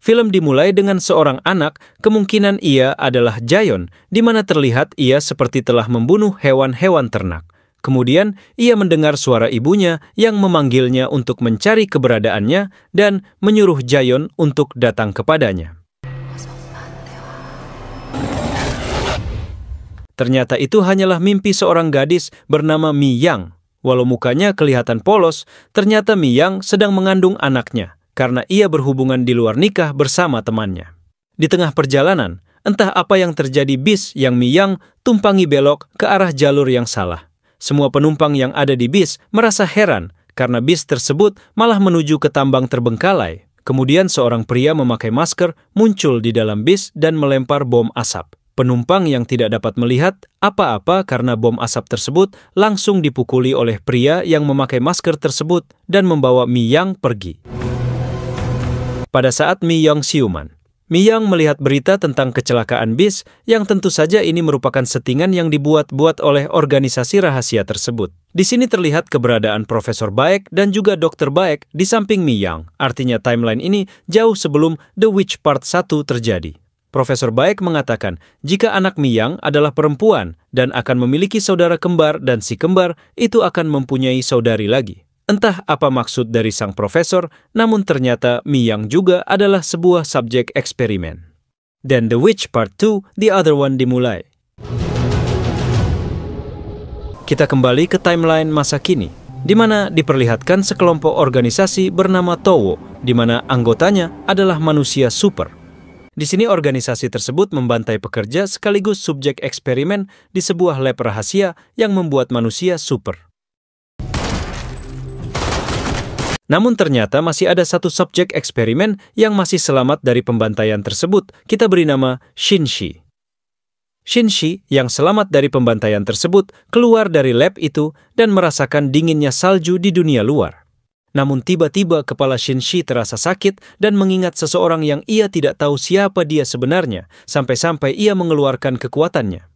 Film dimulai dengan seorang anak, kemungkinan ia adalah Jayon, di mana terlihat ia seperti telah membunuh hewan-hewan ternak. Kemudian, ia mendengar suara ibunya yang memanggilnya untuk mencari keberadaannya dan menyuruh Jayon untuk datang kepadanya. Ternyata itu hanyalah mimpi seorang gadis bernama Mi Yang. Walau mukanya kelihatan polos, ternyata Mi Yang sedang mengandung anaknya, karena ia berhubungan di luar nikah bersama temannya. Di tengah perjalanan, entah apa yang terjadi bis yang Mi Yang tumpangi belok ke arah jalur yang salah. Semua penumpang yang ada di bis merasa heran karena bis tersebut malah menuju ke tambang terbengkalai. Kemudian seorang pria memakai masker muncul di dalam bis dan melempar bom asap. Penumpang yang tidak dapat melihat apa-apa karena bom asap tersebut langsung dipukuli oleh pria yang memakai masker tersebut dan membawa Mi Yang pergi. Pada saat Mi Yang siuman, Mi Yang melihat berita tentang kecelakaan bis yang tentu saja ini merupakan settingan yang dibuat-buat oleh organisasi rahasia tersebut. Di sini terlihat keberadaan Profesor Baek dan juga Dr. Baek di samping Mi Yang. Artinya timeline ini jauh sebelum The Witch Part 1 terjadi. Profesor Baek mengatakan jika anak Mi Yang adalah perempuan dan akan memiliki saudara kembar dan si kembar itu akan mempunyai saudari lagi. Entah apa maksud dari sang profesor, namun ternyata Mi Yang juga adalah sebuah subjek eksperimen. Dan The Witch Part 2, The Other One dimulai. Kita kembali ke timeline masa kini, di mana diperlihatkan sekelompok organisasi bernama Towo, di mana anggotanya adalah manusia super. Di sini organisasi tersebut membantai pekerja sekaligus subjek eksperimen di sebuah lab rahasia yang membuat manusia super. Namun ternyata masih ada satu subjek eksperimen yang masih selamat dari pembantaian tersebut. Kita beri nama Shinshi. Shinshi yang selamat dari pembantaian tersebut keluar dari lab itu dan merasakan dinginnya salju di dunia luar. Namun tiba-tiba kepala Shinshi terasa sakit dan mengingat seseorang yang ia tidak tahu siapa dia sebenarnya, sampai-sampai ia mengeluarkan kekuatannya.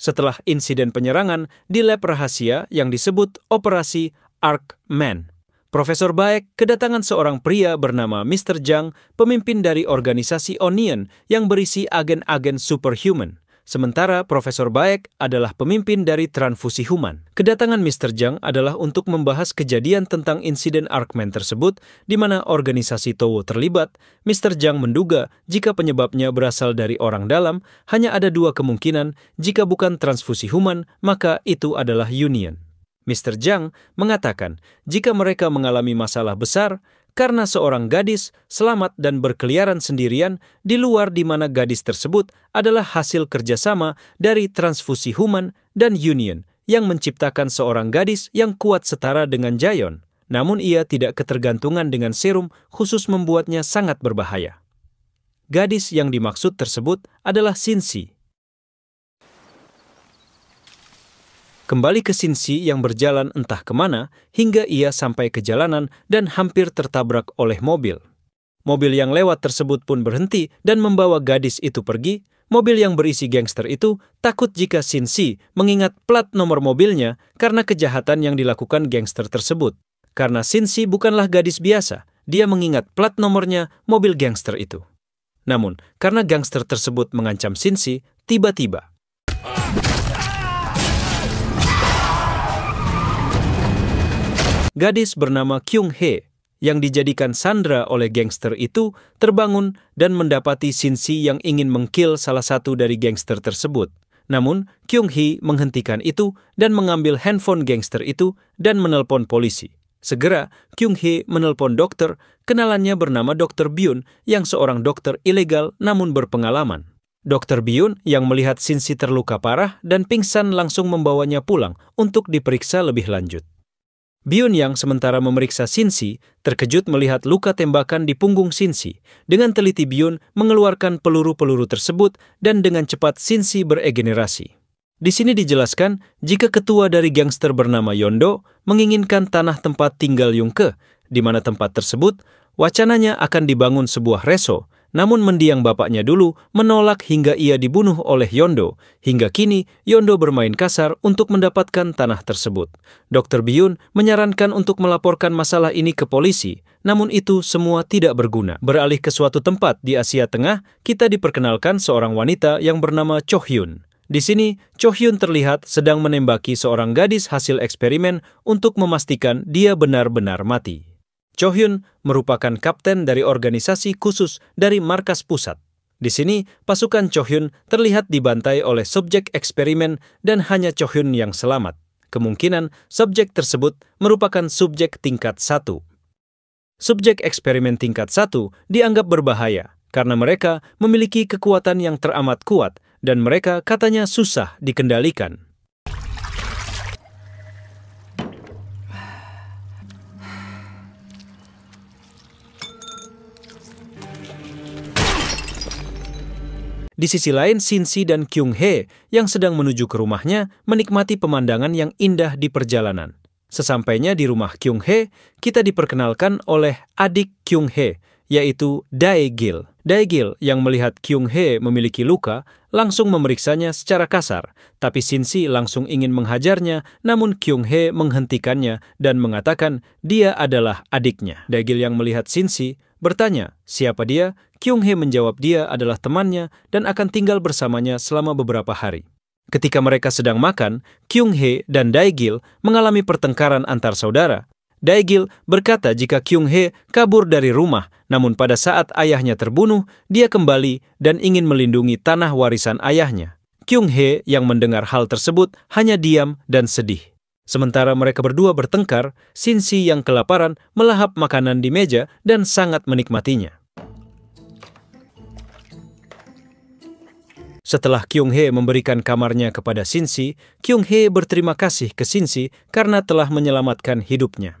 Setelah insiden penyerangan di lab rahasia yang disebut Operasi Arkman, Profesor Baek kedatangan seorang pria bernama Mr. Zhang, pemimpin dari organisasi Onion yang berisi agen-agen superhuman. Sementara Profesor Baek adalah pemimpin dari transfusi human. Kedatangan Mr. Zhang adalah untuk membahas kejadian tentang insiden Arkman tersebut, di mana organisasi Towo terlibat. Mr. Zhang menduga jika penyebabnya berasal dari orang dalam, hanya ada dua kemungkinan, jika bukan transfusi human, maka itu adalah Union. Mr. Zhang mengatakan jika mereka mengalami masalah besar, karena seorang gadis selamat dan berkeliaran sendirian di luar di mana gadis tersebut adalah hasil kerjasama dari transfusi human dan Union yang menciptakan seorang gadis yang kuat setara dengan Jayon. Namun ia tidak ketergantungan dengan serum khusus membuatnya sangat berbahaya. Gadis yang dimaksud tersebut adalah Shinshi. Kembali ke Shinshi yang berjalan entah kemana hingga ia sampai ke jalanan dan hampir tertabrak oleh mobil. Mobil yang lewat tersebut pun berhenti dan membawa gadis itu pergi. Mobil yang berisi gangster itu takut jika Shinshi mengingat plat nomor mobilnya karena kejahatan yang dilakukan gangster tersebut. Karena Shinshi bukanlah gadis biasa, dia mengingat plat nomornya mobil gangster itu. Namun, karena gangster tersebut mengancam Shinshi, tiba-tiba gadis bernama Kyung Hee yang dijadikan sandera oleh gangster itu terbangun dan mendapati Shinshi yang ingin mengkill salah satu dari gangster tersebut. Namun, Kyung Hee menghentikan itu dan mengambil handphone gangster itu dan menelpon polisi. Segera, Kyung Hee menelpon dokter, kenalannya bernama Dr. Byun yang seorang dokter ilegal namun berpengalaman. Dr. Byun yang melihat Shinshi terluka parah dan pingsan langsung membawanya pulang untuk diperiksa lebih lanjut. Byun yang sementara memeriksa Shinshi terkejut melihat luka tembakan di punggung Shinshi. Dengan teliti Byun mengeluarkan peluru-peluru tersebut dan dengan cepat Shinshi beregenerasi. Di sini dijelaskan jika ketua dari gangster bernama Yondo menginginkan tanah tempat tinggal Yungke, di mana tempat tersebut wacananya akan dibangun sebuah reso Namun mendiang bapaknya dulu menolak hingga ia dibunuh oleh Yondo. Hingga kini, Yondo bermain kasar untuk mendapatkan tanah tersebut. Dr. Byun menyarankan untuk melaporkan masalah ini ke polisi, namun itu semua tidak berguna. Beralih ke suatu tempat di Asia Tengah, kita diperkenalkan seorang wanita yang bernama Cho Hyun. Di sini, Cho Hyun terlihat sedang menembaki seorang gadis hasil eksperimen untuk memastikan dia benar-benar mati. Cho Hyun merupakan kapten dari organisasi khusus dari markas pusat. Di sini, pasukan Cho Hyun terlihat dibantai oleh subjek eksperimen dan hanya Cho Hyun yang selamat. Kemungkinan subjek tersebut merupakan subjek tingkat 1. Subjek eksperimen tingkat 1 dianggap berbahaya karena mereka memiliki kekuatan yang teramat kuat dan mereka katanya susah dikendalikan. Di sisi lain, Shin-si dan Kyung-hee yang sedang menuju ke rumahnya menikmati pemandangan yang indah di perjalanan. Sesampainya di rumah Kyung-hee, kita diperkenalkan oleh adik Kyung-hee, yaitu Dae-gil. Dae-gil yang melihat Kyung-hee memiliki luka langsung memeriksanya secara kasar, tapi Shin-si langsung ingin menghajarnya, namun Kyung-hee menghentikannya dan mengatakan dia adalah adiknya. Dae-gil yang melihat Shin-si bertanya siapa dia. Kyung-hee menjawab dia adalah temannya dan akan tinggal bersamanya selama beberapa hari. Ketika mereka sedang makan, Kyung-hee dan Dae-gil mengalami pertengkaran antar saudara. Dae-gil berkata jika Kyung-hee kabur dari rumah, namun pada saat ayahnya terbunuh, dia kembali dan ingin melindungi tanah warisan ayahnya. Kyung-hee yang mendengar hal tersebut hanya diam dan sedih. Sementara mereka berdua bertengkar, Shin-si yang kelaparan melahap makanan di meja dan sangat menikmatinya. Setelah Kyung-hee memberikan kamarnya kepada Shin-si, Kyung-hee berterima kasih ke Shin-si karena telah menyelamatkan hidupnya.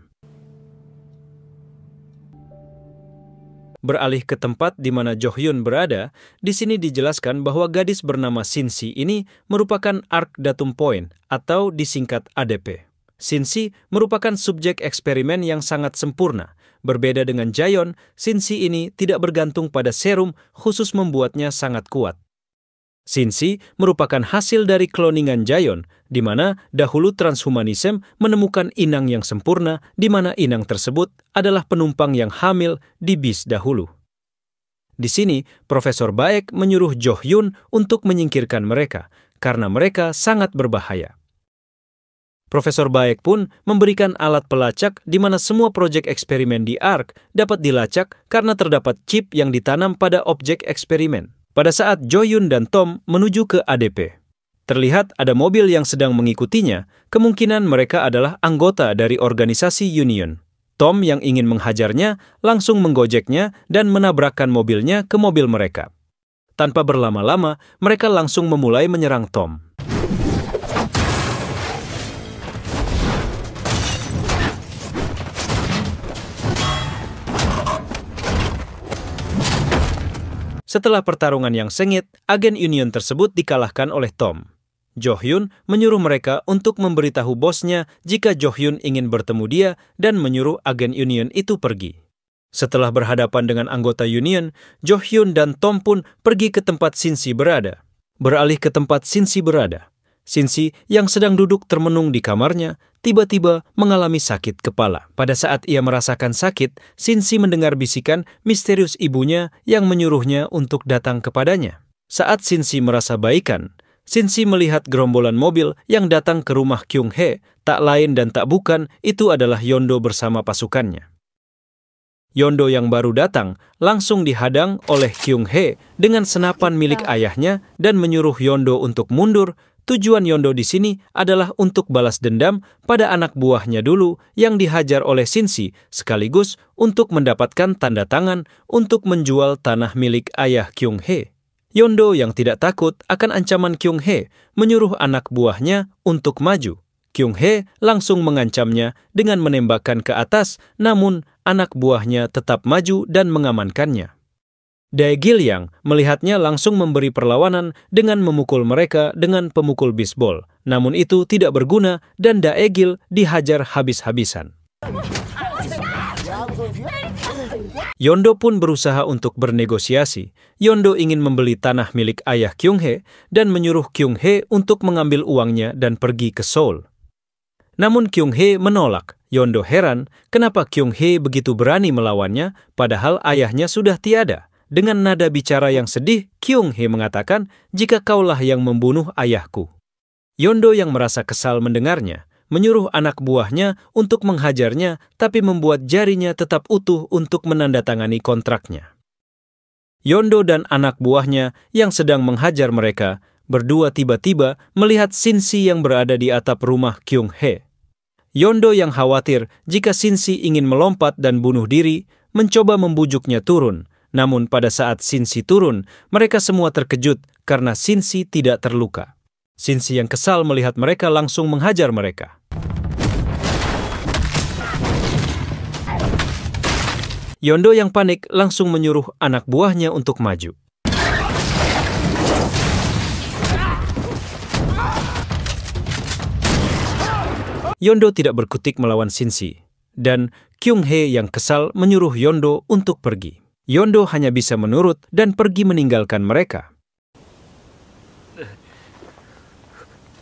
Beralih ke tempat di mana Jo Hyun berada, di sini dijelaskan bahwa gadis bernama Shin-si ini merupakan Arc Datum Point atau disingkat ADP. Shin-si merupakan subjek eksperimen yang sangat sempurna. Berbeda dengan Jaeon, Shin-si ini tidak bergantung pada serum khusus membuatnya sangat kuat. Shin-si merupakan hasil dari kloningan Jaeon, di mana dahulu transhumanisme menemukan inang yang sempurna, di mana inang tersebut adalah penumpang yang hamil di bis dahulu. Di sini, Profesor Baek menyuruh Jo Hyun untuk menyingkirkan mereka, karena mereka sangat berbahaya. Profesor Baek pun memberikan alat pelacak di mana semua proyek eksperimen di ARK dapat dilacak karena terdapat chip yang ditanam pada objek eksperimen. Pada saat Jo Hyun dan Tom menuju ke ADP, terlihat ada mobil yang sedang mengikutinya, kemungkinan mereka adalah anggota dari organisasi Union. Tom yang ingin menghajarnya langsung menggojeknya dan menabrakkan mobilnya ke mobil mereka. Tanpa berlama-lama, mereka langsung memulai menyerang Tom. Setelah pertarungan yang sengit, agen Union tersebut dikalahkan oleh Tom. Jo Hyun menyuruh mereka untuk memberitahu bosnya jika Jo Hyun ingin bertemu dia dan menyuruh agen Union itu pergi. Setelah berhadapan dengan anggota Union, Jo Hyun dan Tom pun pergi ke tempat Shin-si berada. Beralih ke tempat Shin-si berada, Shin-si yang sedang duduk termenung di kamarnya tiba-tiba mengalami sakit kepala. Pada saat ia merasakan sakit, Shin-si mendengar bisikan misterius ibunya yang menyuruhnya untuk datang kepadanya. Saat Shin-si merasa baikan, Shin-si melihat gerombolan mobil yang datang ke rumah Kyung-hee, tak lain dan tak bukan itu adalah Yondo bersama pasukannya. Yondo yang baru datang langsung dihadang oleh Kyung-hee dengan senapan milik ayahnya dan menyuruh Yondo untuk mundur. Tujuan Yondo di sini adalah untuk balas dendam pada anak buahnya dulu yang dihajar oleh Shin-si, sekaligus untuk mendapatkan tanda tangan untuk menjual tanah milik ayah Kyung-hee. Yondo yang tidak takut akan ancaman Kyung-hee menyuruh anak buahnya untuk maju. Kyung-hee langsung mengancamnya dengan menembakkan ke atas, namun anak buahnya tetap maju dan mengamankannya. Dae-gil yang melihatnya langsung memberi perlawanan dengan memukul mereka dengan pemukul bisbol. Namun itu tidak berguna dan Dae-gil dihajar habis-habisan. Yondo pun berusaha untuk bernegosiasi. Yondo ingin membeli tanah milik ayah Kyung-hee dan menyuruh Kyung-hee untuk mengambil uangnya dan pergi ke Seoul. Namun Kyung-hee menolak. Yondo heran kenapa Kyung-hee begitu berani melawannya padahal ayahnya sudah tiada. Dengan nada bicara yang sedih, Kyung-hee mengatakan, "Jika kaulah yang membunuh ayahku." Yondo yang merasa kesal mendengarnya, menyuruh anak buahnya untuk menghajarnya tapi membuat jarinya tetap utuh untuk menandatangani kontraknya. Yondo dan anak buahnya yang sedang menghajar mereka berdua tiba-tiba melihat Shin-si yang berada di atap rumah Kyung-hee. Yondo yang khawatir jika Shin-si ingin melompat dan bunuh diri, mencoba membujuknya turun. Namun pada saat Shin-si turun, mereka semua terkejut karena Shin-si tidak terluka. Shin-si yang kesal melihat mereka langsung menghajar mereka. Yondo yang panik langsung menyuruh anak buahnya untuk maju. Yondo tidak berkutik melawan Shin-si, dan Kyung-hee yang kesal menyuruh Yondo untuk pergi. Yondo hanya bisa menurut dan pergi meninggalkan mereka.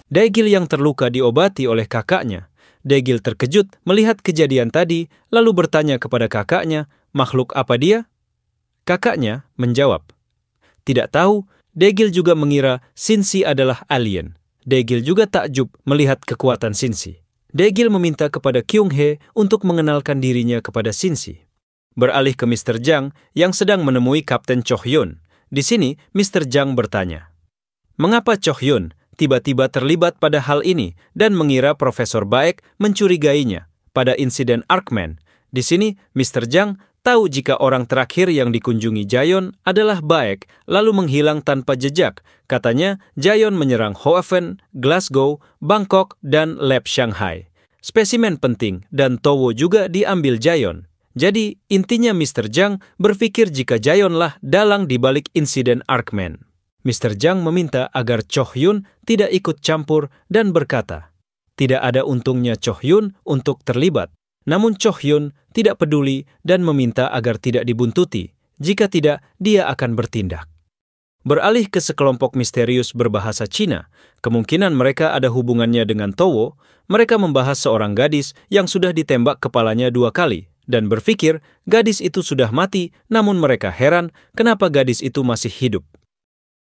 Daegil yang terluka diobati oleh kakaknya. Daegil terkejut melihat kejadian tadi, lalu bertanya kepada kakaknya, "Makhluk apa dia?" Kakaknya menjawab, "Tidak tahu." Daegil juga mengira Shin-si adalah alien. Daegil juga takjub melihat kekuatan Shin-si. Daegil meminta kepada Kyung-hee untuk mengenalkan dirinya kepada Shin-si. Beralih ke Mr. Jang yang sedang menemui Kapten Cho-hyun. Di sini, Mr. Jang bertanya, "Mengapa Cho-hyun tiba-tiba terlibat pada hal ini dan mengira Profesor Baek mencurigainya pada insiden Arkman?" Di sini, Mr. Jang tahu jika orang terakhir yang dikunjungi Jaeon adalah Baek, lalu menghilang tanpa jejak. Katanya, Jaeon menyerang Hoeven, Glasgow, Bangkok, dan Lab Shanghai. Spesimen penting dan Towo juga diambil Jaeon. Jadi, intinya Mr. Jang berpikir jika Jaeonlah dalang di balik insiden Arkman. Mr. Jang meminta agar Cho-hyun tidak ikut campur dan berkata, tidak ada untungnya Cho-hyun untuk terlibat. Namun Cho-hyun tidak peduli dan meminta agar tidak dibuntuti. Jika tidak, dia akan bertindak. Beralih ke sekelompok misterius berbahasa Cina, kemungkinan mereka ada hubungannya dengan Towo. Mereka membahas seorang gadis yang sudah ditembak kepalanya 2 kali dan berpikir gadis itu sudah mati, namun mereka heran kenapa gadis itu masih hidup.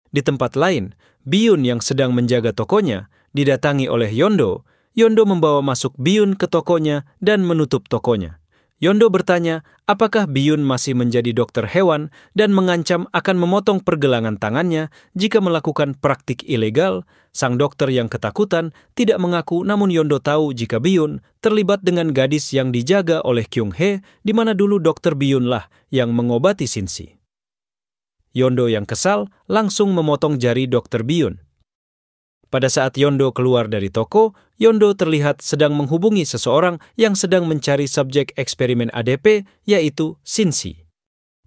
Di tempat lain, Biyun yang sedang menjaga tokonya didatangi oleh Yondo. Yondo membawa masuk Biyun ke tokonya dan menutup tokonya. Yondo bertanya apakah Biyun masih menjadi dokter hewan dan mengancam akan memotong pergelangan tangannya jika melakukan praktik ilegal. Sang dokter yang ketakutan tidak mengaku, namun Yondo tahu jika Biyun terlibat dengan gadis yang dijaga oleh Kyung-hee, di mana dulu dokter Biyunlah yang mengobati Shin-si. Yondo yang kesal langsung memotong jari dokter Biyun. Pada saat Yondo keluar dari toko, Yondo terlihat sedang menghubungi seseorang yang sedang mencari subjek eksperimen ADP, yaitu Shin-si.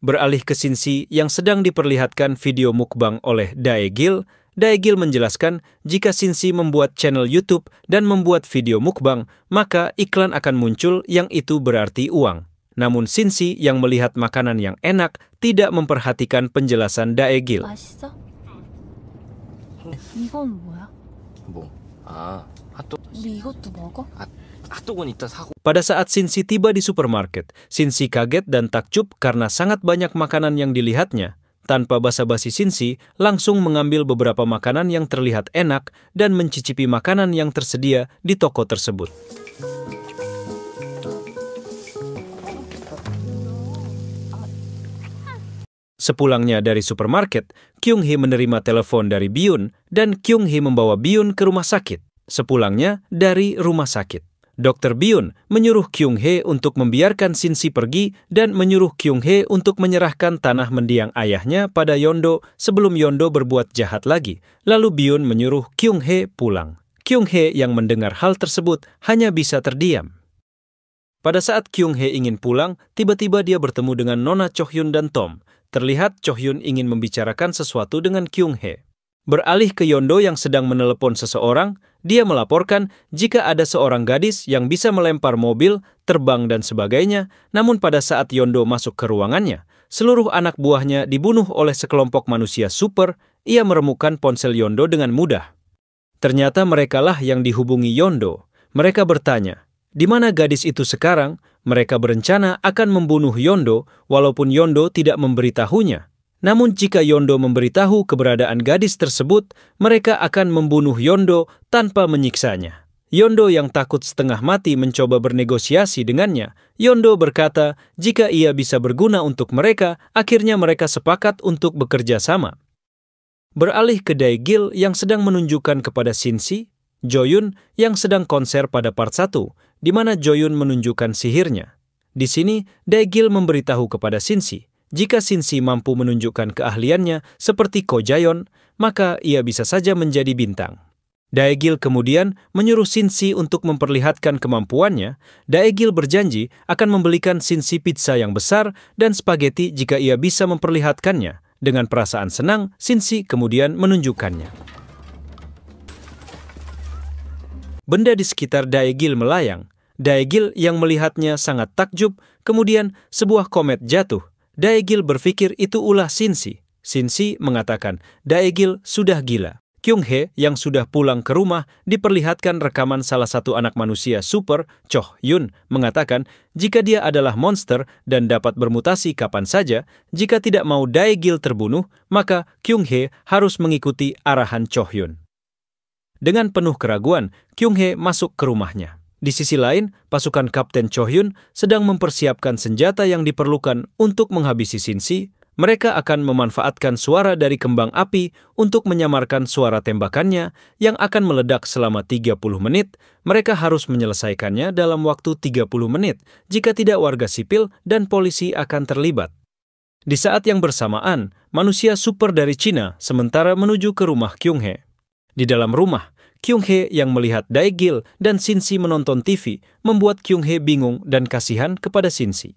Beralih ke Shin-si yang sedang diperlihatkan video mukbang oleh Daegil, Daegil menjelaskan jika Shin-si membuat channel YouTube dan membuat video mukbang, maka iklan akan muncul yang itu berarti uang. Namun Shin-si yang melihat makanan yang enak tidak memperhatikan penjelasan Daegil. 맛있어? 이건 뭐야? 뭐? 아, 핫도그. 우리 이것도 먹어? 핫도그는 이따 사고. Pada saat Shin-si tiba di supermarket, Shin-si kaget dan takjub karena sangat banyak makanan yang dilihatnya. Tanpa basa-basi, Shin-si langsung mengambil beberapa makanan yang terlihat enak dan mencicipi makanan yang tersedia di toko tersebut. Sepulangnya dari supermarket, Kyung-hee menerima telepon dari Biyun dan Kyung-hee membawa Biyun ke rumah sakit. Sepulangnya dari rumah sakit, Dr. Biyun menyuruh Kyung-hee untuk membiarkan Shin-si pergi dan menyuruh Kyung-hee untuk menyerahkan tanah mendiang ayahnya pada Yondo sebelum Yondo berbuat jahat lagi. Lalu Biyun menyuruh Kyung-hee pulang. Kyung-hee yang mendengar hal tersebut hanya bisa terdiam. Pada saat Kyung-hee ingin pulang, tiba-tiba dia bertemu dengan Nona Cho-hyun dan Tom. Terlihat Cho-hyun ingin membicarakan sesuatu dengan Kyung-hee. Beralih ke Yondo yang sedang menelepon seseorang, dia melaporkan jika ada seorang gadis yang bisa melempar mobil, terbang, dan sebagainya, namun pada saat Yondo masuk ke ruangannya, seluruh anak buahnya dibunuh oleh sekelompok manusia super. Ia menemukan ponsel Yondo dengan mudah. Ternyata merekalah yang dihubungi Yondo. Mereka bertanya, di mana gadis itu sekarang? Mereka berencana akan membunuh Yondo, walaupun Yondo tidak memberitahunya. Namun jika Yondo memberitahu keberadaan gadis tersebut, mereka akan membunuh Yondo tanpa menyiksanya. Yondo yang takut setengah mati mencoba bernegosiasi dengannya. Yondo berkata, jika ia bisa berguna untuk mereka, akhirnya mereka sepakat untuk bekerja sama. Beralih ke Dae-gil yang sedang menunjukkan kepada Shin-si, Jo-yun yang sedang konser pada part 1, di mana Jo-yun menunjukkan sihirnya. Di sini, Dae-gil memberitahu kepada Shin-si, jika Shin-si mampu menunjukkan keahliannya seperti Ko Jaeon, maka ia bisa saja menjadi bintang. Dae-gil kemudian menyuruh Shin-si untuk memperlihatkan kemampuannya. Dae-gil berjanji akan membelikan Shin-si pizza yang besar dan spaghetti jika ia bisa memperlihatkannya. Dengan perasaan senang, Shin-si kemudian menunjukkannya. Benda di sekitar Dae-gil melayang. Dae-gil yang melihatnya sangat takjub, kemudian sebuah komet jatuh. Dae-gil berpikir itu ulah Shin-si. Shin-si mengatakan, Dae-gil sudah gila. Kyung-hee yang sudah pulang ke rumah diperlihatkan rekaman salah satu anak manusia super, Cho-hyun, mengatakan jika dia adalah monster dan dapat bermutasi kapan saja, jika tidak mau Dae-gil terbunuh, maka Kyung-hee harus mengikuti arahan Cho-hyun. Dengan penuh keraguan, Kyung-hee masuk ke rumahnya. Di sisi lain, pasukan Kapten Cho-hyun sedang mempersiapkan senjata yang diperlukan untuk menghabisi Shin-si. Mereka akan memanfaatkan suara dari kembang api untuk menyamarkan suara tembakannya yang akan meledak selama 30 menit. Mereka harus menyelesaikannya dalam waktu 30 menit. Jika tidak, warga sipil dan polisi akan terlibat. Di saat yang bersamaan, manusia super dari Cina sementara menuju ke rumah Kyung-hee. Di dalam rumah, Kyung-hee yang melihat Dae-gil dan Shin-si menonton TV membuat Kyung-hee bingung dan kasihan kepada Shin-si.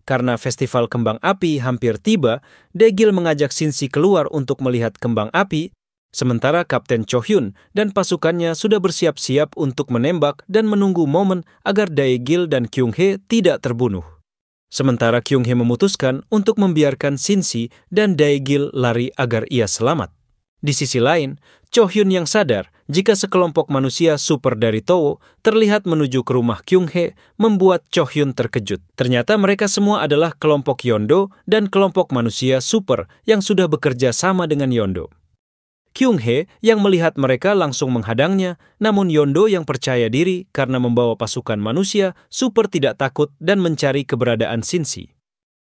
Karena festival kembang api hampir tiba, Dae-gil mengajak Shin-si keluar untuk melihat kembang api, sementara Kapten Cho-hyun dan pasukannya sudah bersiap-siap untuk menembak dan menunggu momen agar Dae-gil dan Kyung-hee tidak terbunuh. Sementara Kyung-hee memutuskan untuk membiarkan Shin-si dan Dae-gil lari agar ia selamat. Di sisi lain, Cho-hyun yang sadar jika sekelompok manusia super dari Towo terlihat menuju ke rumah Kyung-hee membuat Cho-hyun terkejut. Ternyata mereka semua adalah kelompok Yondo dan kelompok manusia super yang sudah bekerja sama dengan Yondo. Kyung-hee yang melihat mereka langsung menghadangnya, namun Yondo yang percaya diri karena membawa pasukan manusia super tidak takut dan mencari keberadaan Shin-si.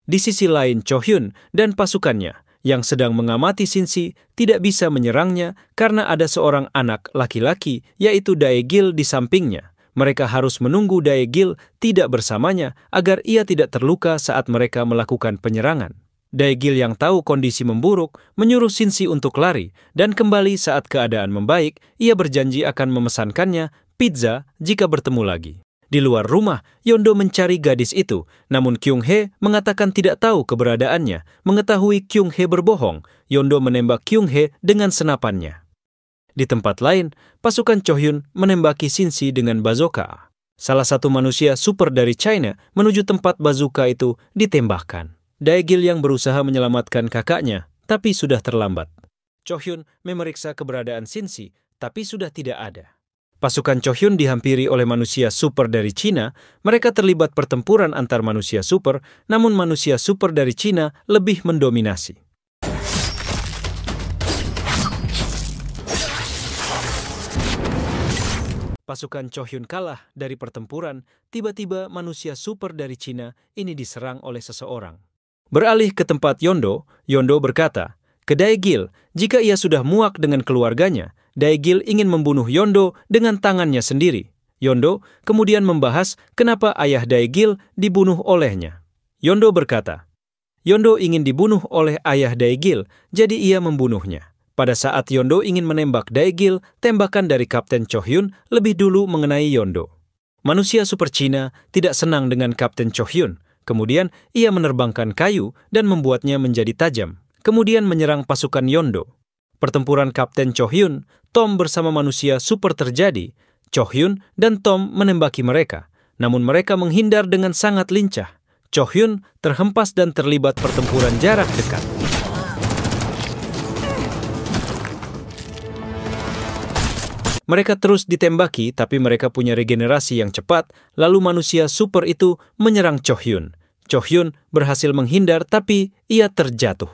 Di sisi lain, Cho-hyun dan pasukannya yang sedang mengamati Shin-si tidak bisa menyerangnya karena ada seorang anak laki-laki, yaitu Dae-gil di sampingnya. Mereka harus menunggu Dae-gil tidak bersamanya agar ia tidak terluka saat mereka melakukan penyerangan. Dae-gil yang tahu kondisi memburuk menyuruh Shin-si untuk lari, dan kembali saat keadaan membaik, ia berjanji akan memesankannya pizza jika bertemu lagi. Di luar rumah, Yondo mencari gadis itu, namun Kyung-hee mengatakan tidak tahu keberadaannya. Mengetahui Kyung-hee berbohong, Yondo menembak Kyung-hee dengan senapannya. Di tempat lain, pasukan Cho-hyun menembaki Shin-si dengan bazooka. Salah satu manusia super dari China menuju tempat bazooka itu ditembakkan. Dae-gil yang berusaha menyelamatkan kakaknya, tapi sudah terlambat. Cho-hyun memeriksa keberadaan Shin-si, tapi sudah tidak ada. Pasukan Cho-hyun dihampiri oleh manusia super dari Cina. Mereka terlibat pertempuran antar manusia super, namun manusia super dari Cina lebih mendominasi. Pasukan Cho-hyun kalah dari pertempuran. Tiba-tiba manusia super dari Cina ini diserang oleh seseorang. Beralih ke tempat Yondo, Yondo berkata ke Dae-gil jika ia sudah muak dengan keluarganya, Dae-gil ingin membunuh Yondo dengan tangannya sendiri. Yondo kemudian membahas kenapa ayah Dae-gil dibunuh olehnya. Yondo berkata, Yondo ingin dibunuh oleh ayah Dae-gil, jadi ia membunuhnya. Pada saat Yondo ingin menembak Dae-gil, tembakan dari Kapten Cho-hyun lebih dulu mengenai Yondo. Manusia super Cina tidak senang dengan Kapten Cho-hyun. Kemudian ia menerbangkan kayu dan membuatnya menjadi tajam. Kemudian menyerang pasukan Yondo. pertempuran Kapten Cho Hyun, Tom bersama manusia super terjadi. Cho Hyun dan Tom menembaki mereka, namun mereka menghindar dengan sangat lincah. Cho Hyun terhempas dan terlibat pertempuran jarak dekat. Mereka terus ditembaki, tapi mereka punya regenerasi yang cepat, lalu manusia super itu menyerang Cho Hyun. Cho Hyun berhasil menghindar, tapi ia terjatuh.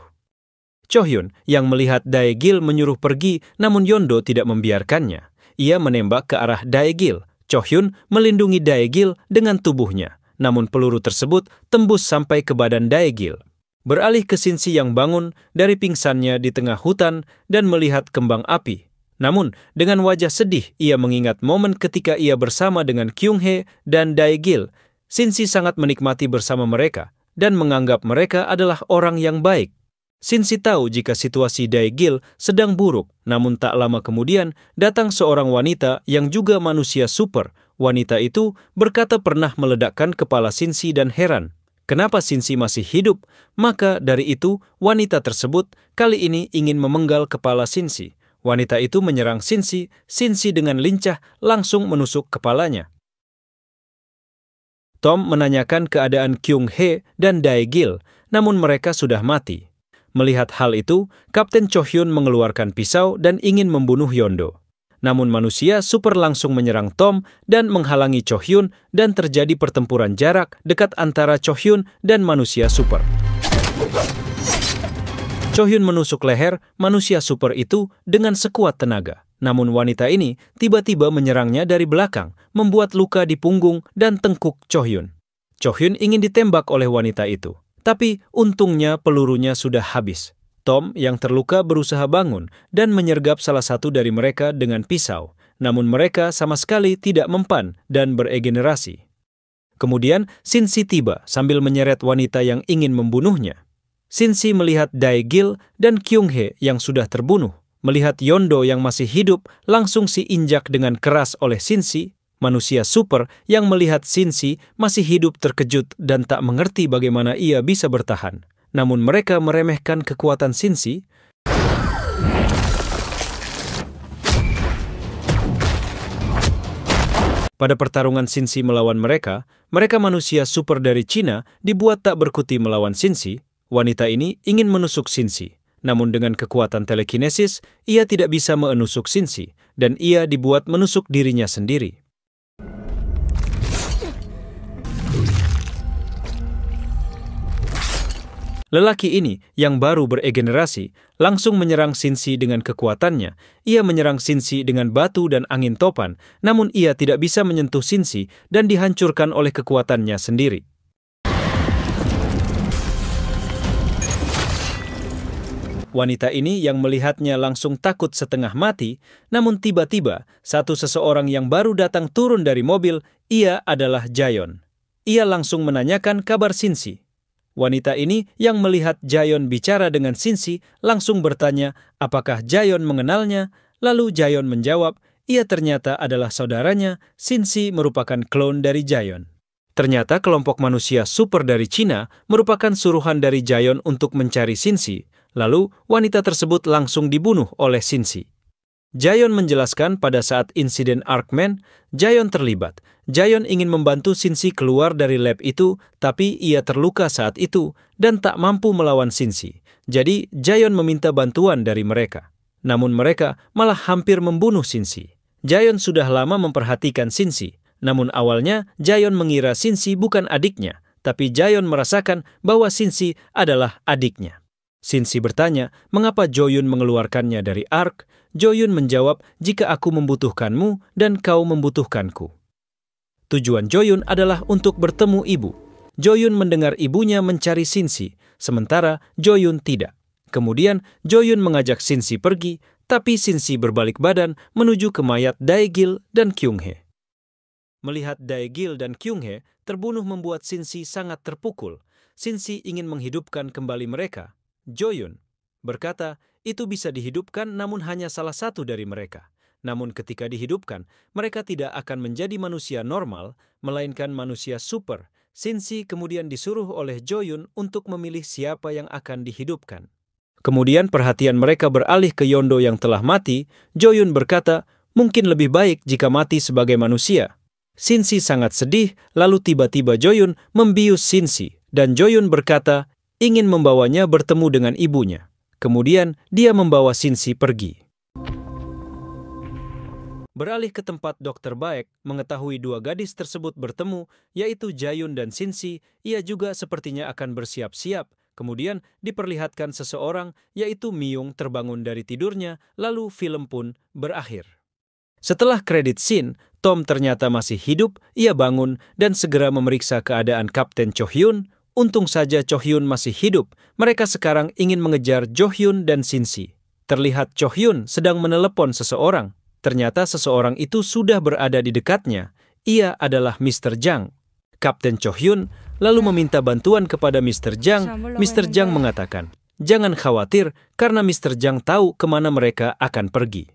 Cho Hyun yang melihat Dae-gil menyuruh pergi, namun Yondo tidak membiarkannya. Ia menembak ke arah Dae-gil. Cho Hyun melindungi Dae-gil dengan tubuhnya, namun peluru tersebut tembus sampai ke badan Dae-gil. Beralih ke Shin-si yang bangun dari pingsannya di tengah hutan dan melihat kembang api. Namun, dengan wajah sedih, ia mengingat momen ketika ia bersama dengan Kyung-hee dan Dae-gil. Shin-si sangat menikmati bersama mereka dan menganggap mereka adalah orang yang baik. Shin-si tahu jika situasi Dae-gil sedang buruk, namun tak lama kemudian datang seorang wanita yang juga manusia super. Wanita itu berkata pernah meledakkan kepala Shin-si dan heran. Kenapa Shin-si masih hidup? Maka dari itu, wanita tersebut kali ini ingin memenggal kepala Shin-si. Wanita itu menyerang Shin-si. Shin-si dengan lincah langsung menusuk kepalanya. Tom menanyakan keadaan Kyung-hee dan Dae-gil, namun mereka sudah mati. Melihat hal itu, Kapten Cho Hyun mengeluarkan pisau dan ingin membunuh Yondo. Namun manusia super langsung menyerang Tom dan menghalangi Cho Hyun dan terjadi pertempuran jarak dekat antara Cho Hyun dan manusia super. Cho Hyun menusuk leher manusia super itu dengan sekuat tenaga. Namun wanita ini tiba-tiba menyerangnya dari belakang, membuat luka di punggung dan tengkuk Cho Hyun. Cho Hyun ingin ditembak oleh wanita itu, tapi untungnya pelurunya sudah habis. Tom yang terluka berusaha bangun dan menyergap salah satu dari mereka dengan pisau, namun mereka sama sekali tidak mempan dan beregenerasi. Kemudian Shin-si tiba sambil menyeret wanita yang ingin membunuhnya. Shin-si melihat Dae-gil dan Kyung-hee yang sudah terbunuh. Melihat Yondo yang masih hidup, langsung diinjak dengan keras oleh Shin-si. Manusia super yang melihat Shin-si masih hidup terkejut dan tak mengerti bagaimana ia bisa bertahan. Namun mereka meremehkan kekuatan Shin-si. Pada pertarungan Shin-si melawan mereka manusia super dari Cina dibuat tak berkuti melawan Shin-si. Wanita ini ingin menusuk Shin-si, namun dengan kekuatan telekinesis, ia tidak bisa menusuk Shin-si, dan ia dibuat menusuk dirinya sendiri. Lelaki ini, yang baru beregenerasi, langsung menyerang Shin-si dengan kekuatannya. Ia menyerang Shin-si dengan batu dan angin topan, namun ia tidak bisa menyentuh Shin-si dan dihancurkan oleh kekuatannya sendiri. Wanita ini yang melihatnya langsung takut setengah mati, namun tiba-tiba seseorang yang baru datang turun dari mobil. Ia adalah Jaeon. Ia langsung menanyakan kabar Shin-si. Wanita ini yang melihat Jaeon bicara dengan Shin-si langsung bertanya apakah Jaeon mengenalnya. Lalu Jaeon menjawab, ia ternyata adalah saudaranya. Shin-si merupakan klon dari Jaeon. Ternyata kelompok manusia super dari Cina merupakan suruhan dari Jaeon untuk mencari Shin-si. Lalu, wanita tersebut langsung dibunuh oleh Shin-si. Jaeon menjelaskan pada saat insiden Arkman, Jaeon terlibat. Jaeon ingin membantu Shin-si keluar dari lab itu, tapi ia terluka saat itu dan tak mampu melawan Shin-si. Jadi, Jaeon meminta bantuan dari mereka. Namun mereka malah hampir membunuh Shin-si. Jaeon sudah lama memperhatikan Shin-si. Namun awalnya, Jaeon mengira Shin-si bukan adiknya, tapi Jaeon merasakan bahwa Shin-si adalah adiknya. Shin-si bertanya, mengapa Jo-yun mengeluarkannya dari ARK? Jo-yun menjawab, jika aku membutuhkanmu dan kau membutuhkanku. Tujuan Jo-yun adalah untuk bertemu ibu. Jo-yun mendengar ibunya mencari Shin-si, sementara Jo-yun tidak. Kemudian Jo-yun mengajak Shin-si pergi, tapi Shin-si berbalik badan menuju ke mayat Dae-gil dan Kyung-hee. Melihat Dae-gil dan Kyung-hee terbunuh membuat Shin-si sangat terpukul. Shin-si ingin menghidupkan kembali mereka. Jo-yun berkata, itu bisa dihidupkan namun hanya salah satu dari mereka. Namun ketika dihidupkan, mereka tidak akan menjadi manusia normal, melainkan manusia super. Shin-si kemudian disuruh oleh Jo-yun untuk memilih siapa yang akan dihidupkan. Kemudian perhatian mereka beralih ke Yondo yang telah mati. Jo-yun berkata, mungkin lebih baik jika mati sebagai manusia. Shin-si sangat sedih, lalu tiba-tiba Jo-yun membius Shin-si, dan Jo-yun berkata ingin membawanya bertemu dengan ibunya. Kemudian dia membawa Shin-si pergi. Beralih ke tempat Dokter Baek mengetahui dua gadis tersebut bertemu, yaitu Ja-yun dan Shin-si, ia juga sepertinya akan bersiap-siap. Kemudian diperlihatkan seseorang, yaitu Myung terbangun dari tidurnya, lalu film pun berakhir. Setelah kredit scene, Tom ternyata masih hidup, ia bangun dan segera memeriksa keadaan Kapten Cho-hyun. Untung saja Cho-hyun masih hidup, mereka sekarang ingin mengejar Jo-hyun dan Shin-si. Terlihat Cho-hyun sedang menelepon seseorang. Ternyata seseorang itu sudah berada di dekatnya. Ia adalah Mr. Jang. Kapten Cho-hyun lalu meminta bantuan kepada Mr. Jang. Mr. Jang mengatakan, jangan khawatir karena Mr. Jang tahu kemana mereka akan pergi.